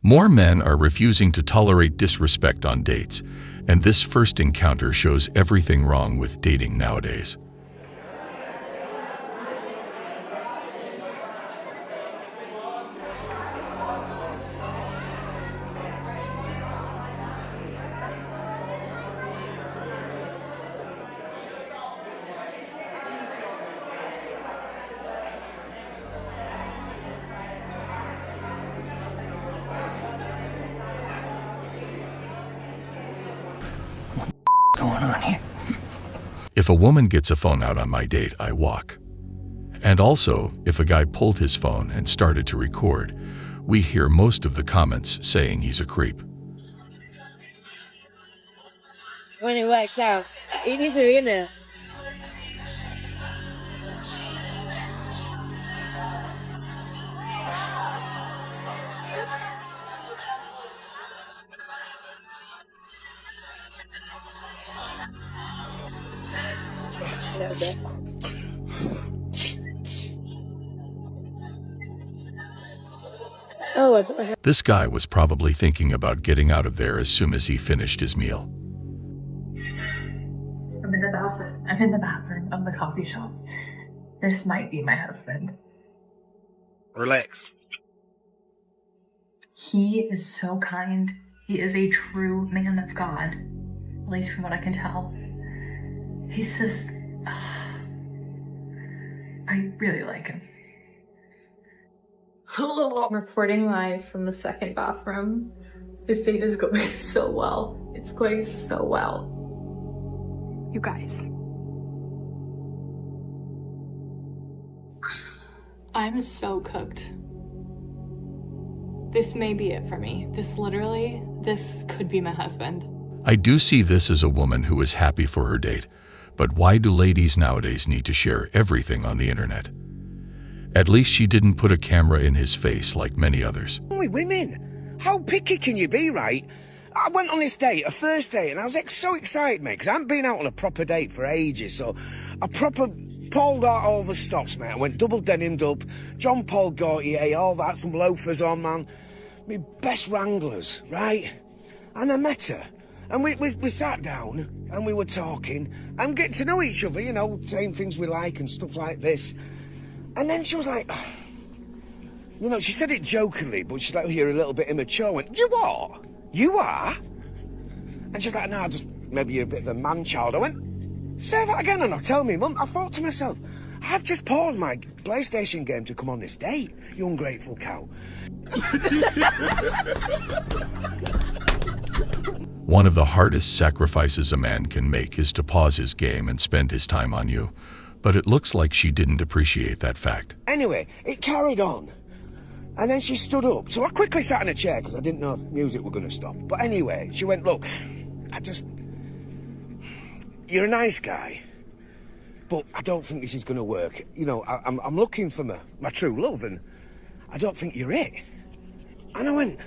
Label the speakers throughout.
Speaker 1: More men are refusing to tolerate disrespect on dates, and this first encounter shows everything wrong with dating nowadays.
Speaker 2: Going on here?
Speaker 1: If a woman gets a phone out on my date, I walk. And also, if a guy pulled his phone and started to record, we hear most of the comments saying he's a creep.
Speaker 3: When it works out, you need to be in there. Oh,
Speaker 1: This guy was probably thinking about getting out of there as soon as he finished his meal.
Speaker 4: I'm in the bathroom. I'm in the bathroom of the coffee shop. This might be my husband.
Speaker 5: Relax.
Speaker 4: He is so kind. He is a true man of God, at least from what I can tell. He's just... I really like him. I'm reporting live from the second bathroom. This date is going so well. It's going so well.
Speaker 6: You guys. I'm so cooked. This may be it for me. This could be my husband.
Speaker 1: I do see this as a woman who is happy for her date, but why do ladies nowadays need to share everything on the internet? At least she didn't put a camera in his face like many others.
Speaker 5: Only women. How picky can you be, right? I went on this date, a first date, and I was so excited, mate, because I hadn't been out on a proper date for ages, so I proper pulled out all the stops, mate. I went double denimed up, John Paul Gaultier, all that, some loafers on, man. My best Wranglers, right? And I met her, and we sat down, and we were talking, and getting to know each other, you know, saying things we like and stuff like this. And then she was like, you know, she said it jokingly, but she's like, oh, you're a little bit immature. I went, you are? You are? And she's like, no, just maybe you're a bit of a man-child. I went, say that again and I'll tell me, Mum. I thought to myself, I've just paused my PlayStation game to come on this date, you ungrateful cow.
Speaker 1: One of the hardest sacrifices a man can make is to pause his game and spend his time on you. But it looks like she didn't appreciate that fact.
Speaker 5: Anyway, it carried on. And then she stood up. So I quickly sat in a chair because I didn't know if music were going to stop. But anyway, she went, look, you're a nice guy, but I don't think this is going to work. You know, I'm looking for my true love, and I don't think you're it. And I went,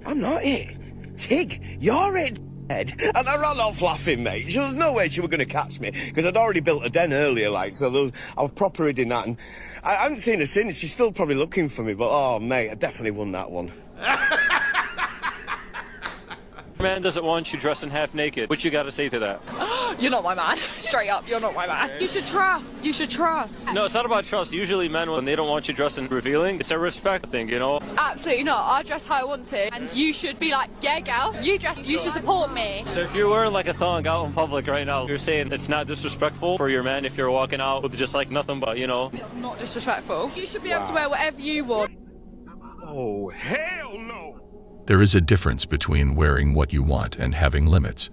Speaker 5: I'm not it. Tig, you're it. And I ran off laughing, mate. There was no way she was going to catch me, because I'd already built a den earlier, like, so I was proper in that, and I haven't seen her since. She's still probably looking for me, but oh, mate, I definitely won that one.
Speaker 7: Man doesn't want you dressing half naked. What you got to say to that?
Speaker 8: You're not my man. Straight up, you're not my man. You should trust. You should trust.
Speaker 7: No, it's not about trust. Usually men, when they don't want you dressing revealing, it's a respect thing, you know?
Speaker 8: Absolutely not. I dress how I want to, and you should be like, yeah, gal, you dress. You should support me.
Speaker 7: So if you're wearing like a thong out in public right now, you're saying it's not disrespectful for your man if you're walking out with just like nothing but, you know?
Speaker 8: It's not disrespectful. You should be able to wear whatever you want.
Speaker 5: Oh, hell no!
Speaker 1: There is a difference between wearing what you want and having limits.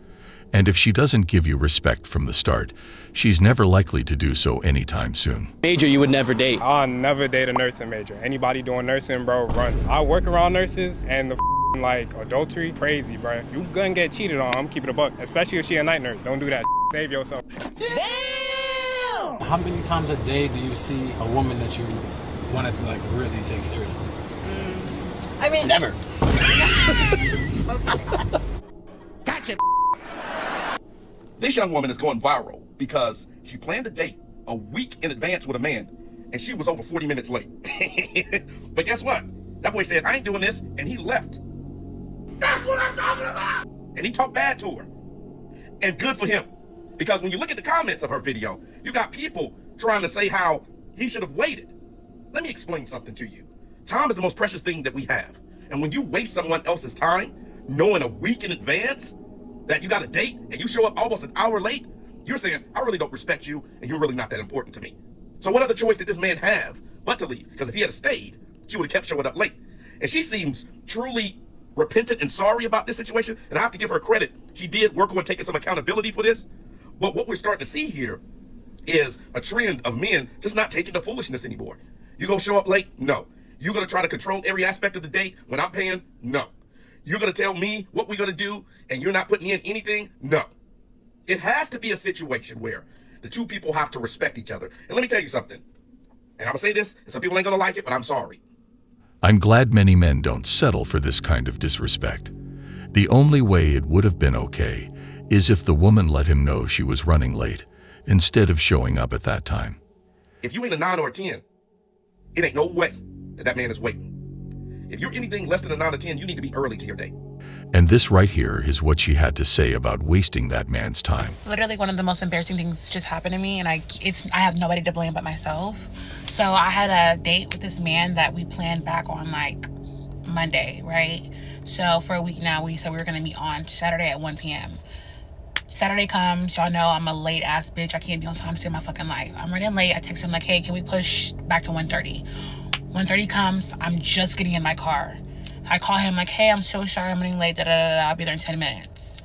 Speaker 1: And if she doesn't give you respect from the start, she's never likely to do so anytime soon.
Speaker 9: Major you would never date.
Speaker 10: I'll never date a nursing major. Anybody doing nursing, bro, run. I work around nurses, and the like adultery, crazy, bro. You gonna get cheated on, I'm keeping a buck. Especially if she a night nurse. Don't do that. Save yourself.
Speaker 9: Damn! How many times a day do you see a woman that you want to like really take seriously?
Speaker 8: I mean,
Speaker 9: never.
Speaker 5: Gotcha.
Speaker 11: This young woman is going viral because she planned a date a week in advance with a man, and she was over 40 minutes late. But guess what? That boy said, I ain't doing this, and he left. That's what I'm talking about! And he talked bad to her. And good for him. Because when you look at the comments of her video, you got people trying to say how he should have waited. Let me explain something to you. Time is the most precious thing that we have. And when you waste someone else's time, knowing a week in advance that you got a date and you show up almost an hour late, you're saying, I really don't respect you and you're really not that important to me. So what other choice did this man have but to leave? Because if he had stayed, she would have kept showing up late. And she seems truly repentant and sorry about this situation. And I have to give her credit. She did work on taking some accountability for this. But what we're starting to see here is a trend of men just not taking the foolishness anymore. You gonna show up late? No. You gonna try to control every aspect of the day when I'm paying? No. You're gonna tell me what we're gonna do and you're not putting in anything? No. It has to be a situation where the two people have to respect each other. And let me tell you something. And I'm gonna say this, and some people ain't gonna like it, but I'm sorry.
Speaker 1: I'm glad many men don't settle for this kind of disrespect. The only way it would have been okay is if the woman let him know she was running late instead of showing up at that time.
Speaker 11: If you ain't a 9 or a 10, it ain't no way that man is waiting. If you're anything less than a 9 or 10, you need to be early to your date.
Speaker 1: And this right here is what she had to say about wasting that man's time.
Speaker 12: Literally one of the most embarrassing things just happened to me, and I have nobody to blame but myself. So I had a date with this man that we planned back on like Monday, right? So for a week now, we said we were gonna meet on Saturday at 1 p.m. Saturday comes, y'all know I'm a late ass bitch. I can't be on time to save my fucking life. I'm running late. I text him like, hey, can we push back to 1:30? 1:30 comes, I'm just getting in my car. I call him like, hey, I'm so sorry I'm running late, I'll be there in 10 minutes.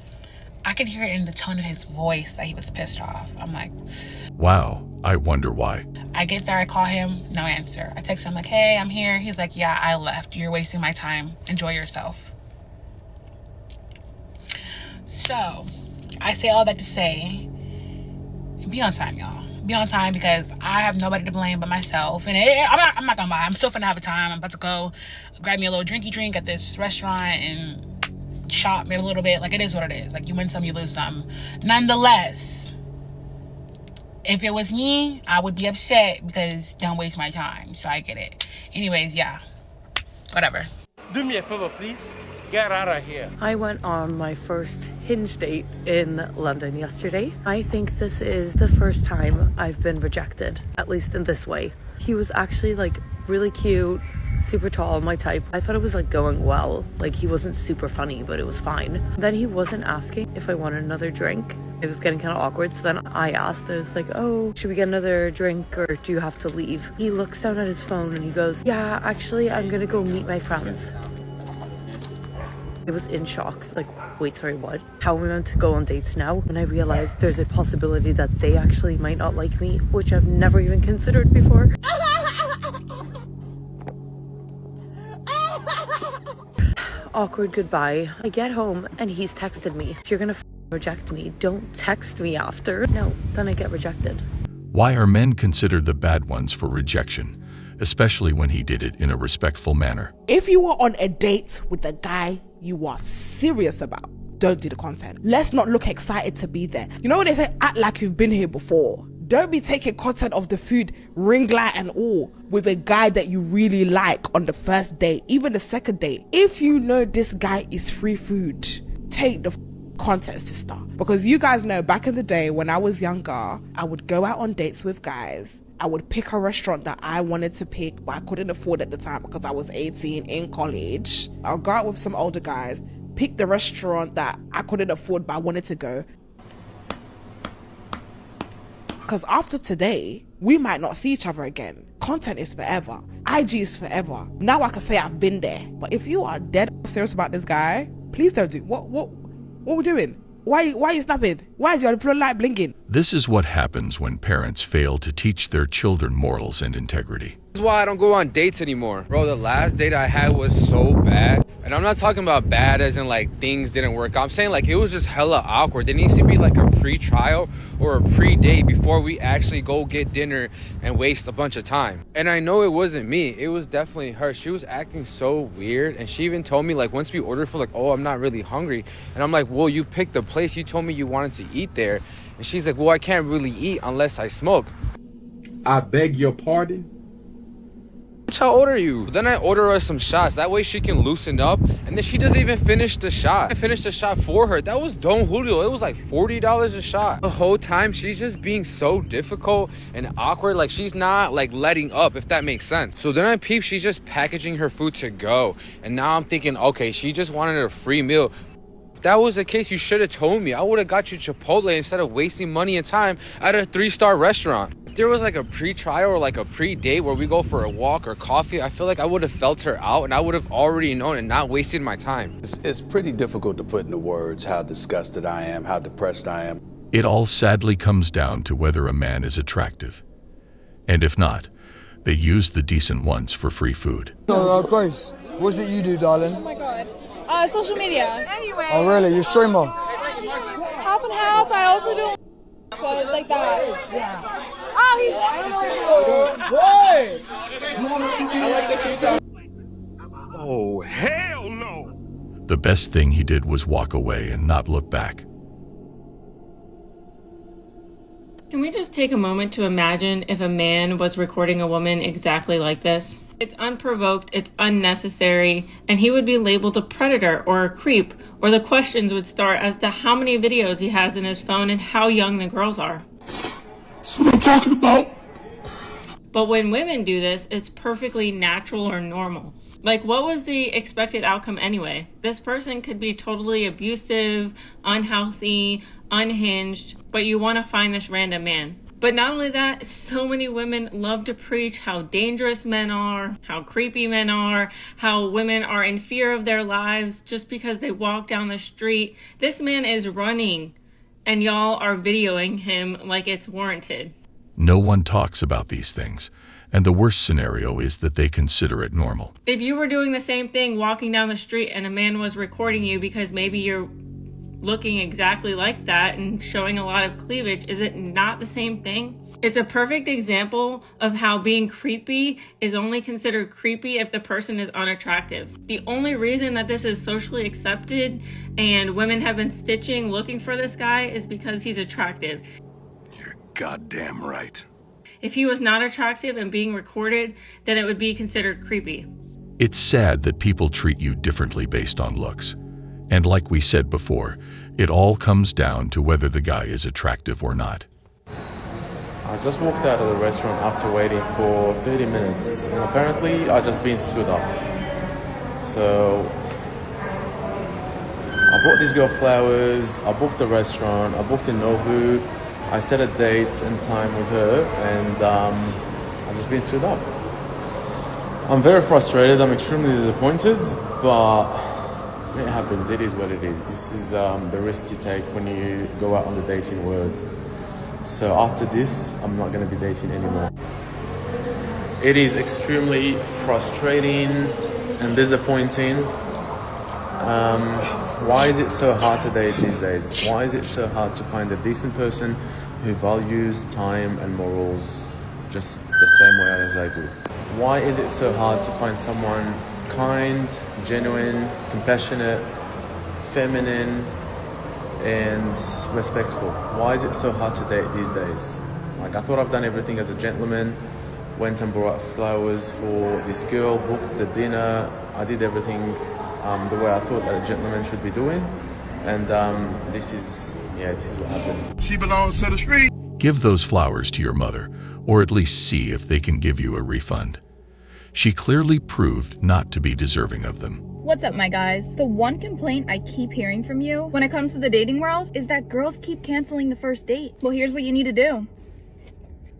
Speaker 12: I could hear it in the tone of his voice that he was pissed off. I'm like,
Speaker 1: wow, I wonder why.
Speaker 12: I get there, I call him, no answer. I text him like, hey, I'm here. He's like, yeah, I left. You're wasting my time. Enjoy yourself. So, I say all that to say, be on time, y'all. Be on time because I have nobody to blame but myself. And I'm not gonna lie, I'm still finna have a time. I'm about to go grab me a little drinky drink at this restaurant and shop maybe a little bit. Like, it is what it is. Like, you win some, you lose some. Nonetheless, if it was me, I would be upset because don't waste my time. So I get it. Anyways, yeah, whatever.
Speaker 2: Do me a favor, please. Get out of here.
Speaker 13: I went on my first Hinge date in London yesterday. I think this is the first time I've been rejected, at least in this way. He was actually like really cute, super tall, my type. I thought it was like going well. Like, he wasn't super funny, but it was fine. Then he wasn't asking if I wanted another drink. It was getting kind of awkward. So then I asked, I was like, oh, should we get another drink or do you have to leave? He looks down at his phone and he goes, yeah, actually, I'm gonna go meet my friends. I was in shock, like, wait, sorry, what? How am I meant to go on dates now? And I realized there's a possibility that they actually might not like me, which I've never even considered before. Awkward goodbye. I get home and he's texted me. If you're gonna reject me, don't text me after. No, then I get rejected.
Speaker 1: Why are men considered the bad ones for rejection, especially when he did it in a respectful manner?
Speaker 14: If you were on a date with a guy you are serious about, don't do the content. Let's not look excited to be there. You know what they say, act like you've been here before. Don't be taking content of the food, ring light and all, with a guy that you really like on the first date, even the second date. If you know this guy is free food, take the content, sister. Because you guys know, back in the day when I was younger, I would go out on dates with guys. I would pick a restaurant that I wanted to pick, but I couldn't afford at the time because I was 18 in college. I'll go out with some older guys, pick the restaurant that I couldn't afford but I wanted to go. Because after today, we might not see each other again. Content is forever. IG is forever. Now I can say I've been there. But if you are dead serious about this guy, please don't do. What are we doing? Why are you snapping? Why is your blue light blinking?
Speaker 1: This is what happens when parents fail to teach their children morals and integrity.
Speaker 15: This is why I don't go on dates anymore. Bro, the last date I had was so bad. And I'm not talking about bad as in like things didn't work out. I'm saying like it was just hella awkward. There needs to be like a pre-trial or a pre-date before we actually go get dinner and waste a bunch of time. And I know it wasn't me. It was definitely her. She was acting so weird. And she even told me like once we ordered food, like, oh, I'm not really hungry. And I'm like, well, you picked the place. You told me you wanted to eat there. And she's like, well, I can't really eat unless I smoke.
Speaker 16: I beg your pardon?
Speaker 15: how old are you? Then I order her some shots. That way she can loosen up. And then she doesn't even finish the shot. I finished the shot for her. That was Don Julio. It was like $40 a shot. The whole time she's just being so difficult and awkward. Like she's not like letting up, if that makes sense. So then I peep, she's just packaging her food to go. And now I'm thinking, okay, she just wanted a free meal. If that was the case, you should have told me. I would have got you Chipotle instead of wasting money and time at a 3-star restaurant. If there was like a pre-trial or like a pre-date where we go for a walk or coffee, I feel like I would have felt her out and I would have already known and not wasted my time.
Speaker 16: It's pretty difficult to put into words how disgusted I am, how depressed I am.
Speaker 1: It all sadly comes down to whether a man is attractive. And if not, they use the decent ones for free food.
Speaker 17: So, Grace, what is it you do, darling?
Speaker 8: Oh my god. Social media. Anyway.
Speaker 17: Oh, really? You're a streamer?
Speaker 8: Half and half. I also do so it's like that. Yeah.
Speaker 11: Oh, hell no!
Speaker 1: The best thing he did was walk away and not look back.
Speaker 18: Can we just take a moment to imagine if a man was recording a woman exactly like this? It's unprovoked, it's unnecessary, and he would be labeled a predator or a creep, or the questions would start as to how many videos he has in his phone and how young the girls are.
Speaker 11: That's what I'm talking about.
Speaker 18: But when women do this, it's perfectly natural or normal. Like, what was the expected outcome anyway? This person could be totally abusive, unhealthy, unhinged, but you want to find this random man. But not only that, so many women love to preach how dangerous men are, how creepy men are, how women are in fear of their lives just because they walk down the street. This man is running, and y'all are videoing him like it's warranted.
Speaker 1: No one talks about these things, and the worst scenario is that they consider it normal.
Speaker 18: If you were doing the same thing walking down the street and a man was recording you because maybe you're looking exactly like that and showing a lot of cleavage, is it not the same thing? It's a perfect example of how being creepy is only considered creepy if the person is unattractive. The only reason that this is socially accepted and women have been stitching looking for this guy is because he's attractive.
Speaker 16: You're goddamn right.
Speaker 18: If he was not attractive and being recorded, then it would be considered creepy.
Speaker 1: It's sad that people treat you differently based on looks. And like we said before, it all comes down to whether the guy is attractive or not.
Speaker 19: I just walked out of the restaurant after waiting for 30 minutes, and apparently I just been stood up. So I bought this girl flowers, I booked the restaurant, I booked in Nobu, I set a date and time with her, and I just been stood up. I'm very frustrated, I'm extremely disappointed, but it happens, it is what it is. This is the risk you take when you go out on the dating world. So after this, I'm not going to be dating anymore. It is extremely frustrating and disappointing. Why is it so hard to date these days? Why is it so hard to find a decent person who values time and morals just the same way as I do? Why is it so hard to find someone kind, genuine, compassionate, feminine, and respectful? Why is it so hard to date these days? Like, I thought I've done everything as a gentleman, went and brought what for this girl, booked the dinner, I did everything the way I thought that a gentleman should be doing, and this is what happens.
Speaker 11: She belongs to the street.
Speaker 1: Give those flowers to your mother, or at least see if they can give you a refund. She clearly proved not to be deserving of them.
Speaker 20: What's up, my guys? The one complaint I keep hearing from you when it comes to the dating world is that girls keep canceling the first date. Well, here's what you need to do.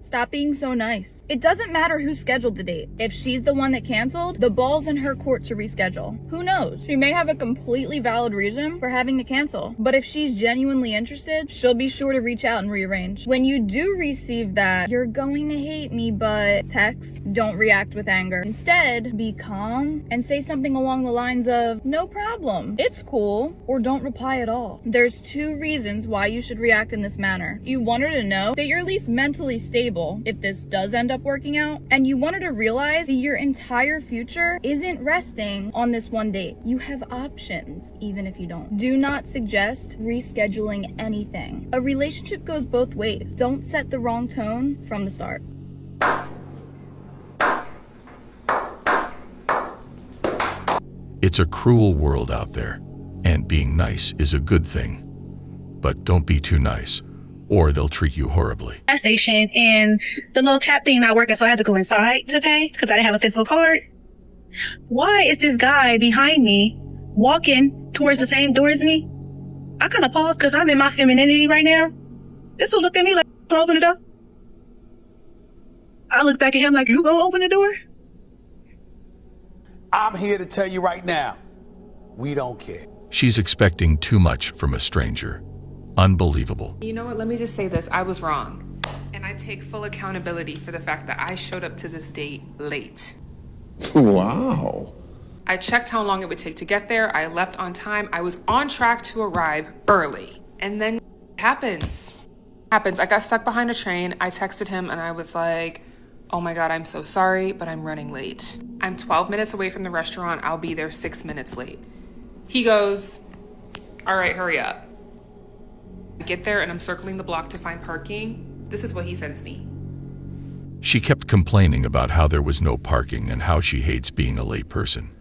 Speaker 20: Stop being so nice. It doesn't matter who scheduled the date. If she's the one that canceled, the ball's in her court to reschedule. Who knows? She may have a completely valid reason for having to cancel, but if she's genuinely interested, she'll be sure to reach out and rearrange. When you do receive that "you're going to hate me but" text, don't react with anger. Instead, be calm and say something along the lines of "no problem, it's cool," or don't reply at all. There's two reasons why you should react in this manner. You want her to know that you're at least mentally stable if this does end up working out, and you want her to realize that your entire future isn't resting on this one date. You have options, even if you don't. Do not suggest rescheduling anything. A relationship goes both ways. Don't set the wrong tone from the start.
Speaker 1: It's a cruel world out there, and being nice is a good thing. But don't be too nice, or they'll treat you horribly.
Speaker 21: Gas station, and the little tap thing not working, so I had to go inside to pay because I didn't have a physical card. Why is this guy behind me walking towards the same door as me? I kind of paused because I'm in my femininity right now. This one looked at me like, open the door. I looked back at him like, you gonna open the door?
Speaker 16: I'm here to tell you right now, we don't care.
Speaker 1: She's expecting too much from a stranger. Unbelievable.
Speaker 22: You know what? Let me just say this. I was wrong. And I take full accountability for the fact that I showed up to this date late.
Speaker 23: Wow.
Speaker 22: I checked how long it would take to get there. I left on time. I was on track to arrive early. And then happens. I got stuck behind a train. I texted him and I was like, oh my God, I'm so sorry, but I'm running late. I'm 12 minutes away from the restaurant. I'll be there 6 minutes late. He goes, all right, hurry up. I get there and I'm circling the block to find parking. This is what he sends me.
Speaker 1: She kept complaining about how there was no parking and how she hates being a late person.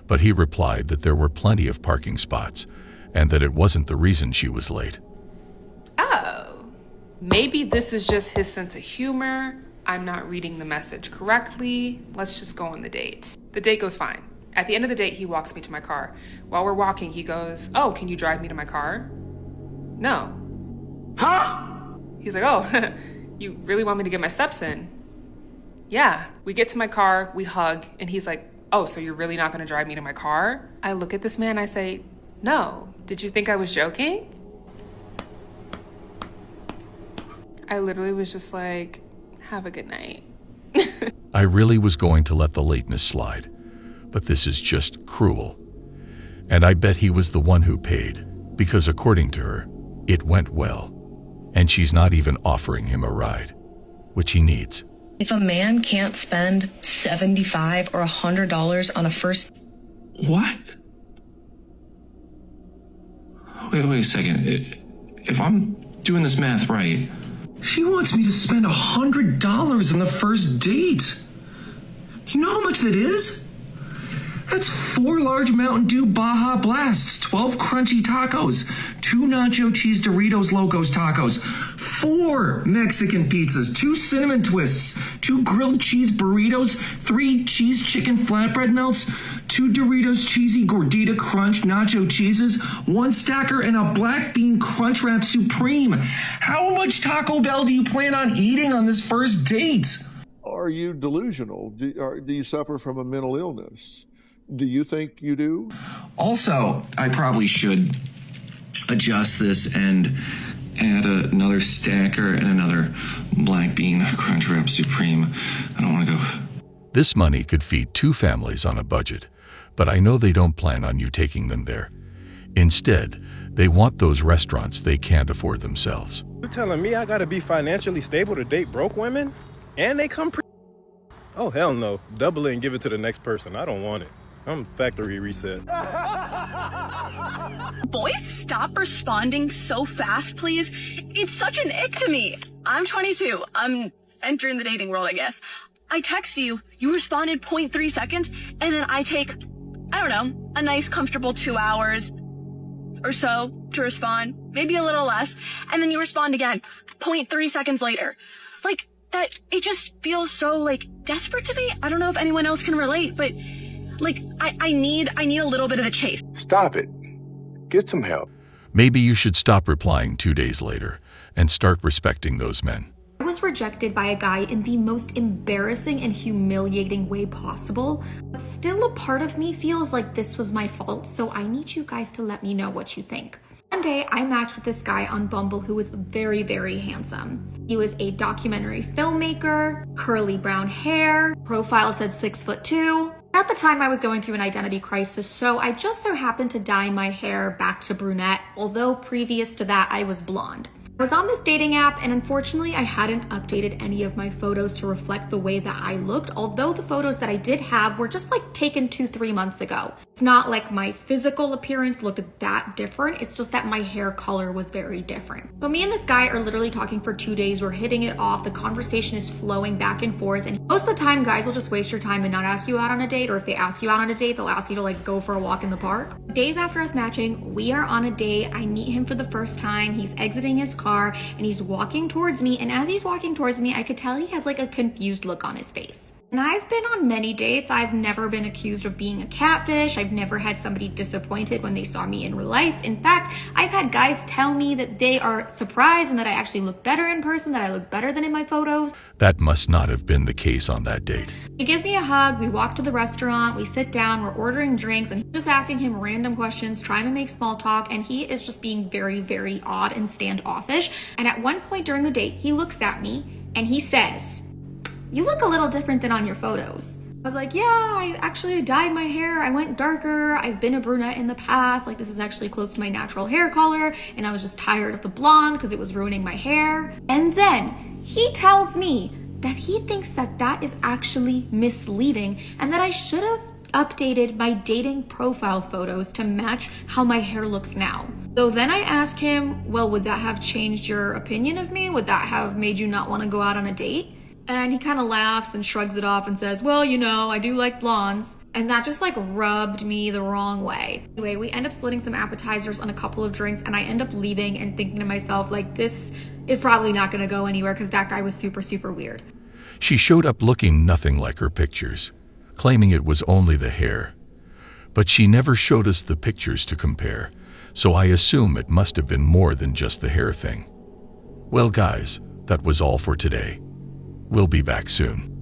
Speaker 1: But he replied that there were plenty of parking spots and that it wasn't the reason she was late.
Speaker 22: Oh, maybe this is just his sense of humor. I'm not reading the message correctly. Let's just go on the date. The date goes fine. At the end of the date, he walks me to my car. While we're walking, he goes, oh, can you drive me to my car? No. Huh? He's like, oh, you really want me to get my steps in? Yeah. We get to my car, we hug, and he's like, oh, so you're really not gonna drive me to my car? I look at this man, I say, no. Did you think I was joking? I literally was just like, have a good night.
Speaker 1: I really was going to let the lateness slide, but this is just cruel. And I bet he was the one who paid, because according to her, it went well. And she's not even offering him a ride, which he needs.
Speaker 24: If a man can't spend $75 or $100 on a first...
Speaker 23: What? Wait a second. If I'm doing this math right, she wants me to spend $100 on the first date. Do you know how much that is? That's 4 large Mountain Dew Baja Blasts, 12 crunchy tacos, 2 nacho cheese Doritos Locos tacos, 4 Mexican pizzas, 2 cinnamon twists, 2 grilled cheese burritos, 3 cheese chicken flatbread melts, 2 Doritos cheesy gordita crunch nacho cheeses, 1 stacker, and a black bean crunch wrap supreme. How much Taco Bell do you plan on eating on this first date?
Speaker 25: Are you delusional? Do you suffer from a mental illness? Do you think you do?
Speaker 23: Also, I probably should adjust this and add another stacker and another black bean crunch wrap supreme. I don't want to go.
Speaker 1: This money could feed 2 families on a budget, but I know they don't plan on you taking them there. Instead, they want those restaurants they can't afford themselves.
Speaker 26: You telling me I gotta be financially stable to date broke women? And they come Oh, hell no. Double it and give it to the next person. I don't want it. I'm factory reset.
Speaker 27: Boys, stop responding so fast, please. It's such an ick to me. I'm 22. I'm entering the dating world, I guess. I text you, you responded 0.3 seconds, and then I take, I don't know, a nice comfortable 2 hours or so to respond, maybe a little less, and then you respond again, 0.3 seconds later. Like, that, it just feels so, like, desperate to me. I don't know if anyone else can relate, but... Like, I need a little bit of a chase.
Speaker 25: Stop it. Get some help.
Speaker 1: Maybe you should stop replying 2 days later and start respecting those men.
Speaker 28: I was rejected by a guy in the most embarrassing and humiliating way possible, but still a part of me feels like this was my fault, so I need you guys to let me know what you think. One day, I matched with this guy on Bumble who was very, very handsome. He was a documentary filmmaker, curly brown hair, profile said 6'2". At the time, I was going through an identity crisis, so I just so happened to dye my hair back to brunette, although previous to that, I was blonde. I was on this dating app and unfortunately I hadn't updated any of my photos to reflect the way that I looked, although the photos that I did have were just like taken 2-3 months ago. It's not like my physical appearance looked that different, it's just that my hair color was very different. So me and this guy are literally talking for 2 days, we're hitting it off, the conversation is flowing back and forth, and most of the time guys will just waste your time and not ask you out on a date, or if they ask you out on a date, they'll ask you to like go for a walk in the park. Days after us matching, we are on a date, I meet him for the first time, he's exiting his car, and he's walking towards me, and as he's walking towards me, I could tell he has like a confused look on his face. And I've been on many dates. I've never been accused of being a catfish. I've never had somebody disappointed when they saw me in real life. In fact, I've had guys tell me that they are surprised and that I actually look better in person, that I look better than in my photos.
Speaker 1: That must not have been the case on that date.
Speaker 28: He gives me a hug, we walk to the restaurant, we sit down, we're ordering drinks, and I'm just asking him random questions, trying to make small talk, and he is just being very, very odd and standoffish. And at one point during the date, he looks at me and he says, "You look a little different than on your photos." I was like, yeah, I actually dyed my hair. I went darker. I've been a brunette in the past. Like, this is actually close to my natural hair color. And I was just tired of the blonde because it was ruining my hair. And then he tells me that he thinks that that is actually misleading and that I should have updated my dating profile photos to match how my hair looks now. So then I ask him, well, would that have changed your opinion of me? Would that have made you not want to go out on a date? And he kind of laughs and shrugs it off and says, well, you know, I do like blondes. And that just like rubbed me the wrong way. Anyway, we end up splitting some appetizers on a couple of drinks, and I end up leaving and thinking to myself, like, this is probably not going to go anywhere because that guy was super, super weird.
Speaker 1: She showed up looking nothing like her pictures, claiming it was only the hair. But she never showed us the pictures to compare, so I assume it must have been more than just the hair thing. Well, guys, that was all for today. We'll be back soon.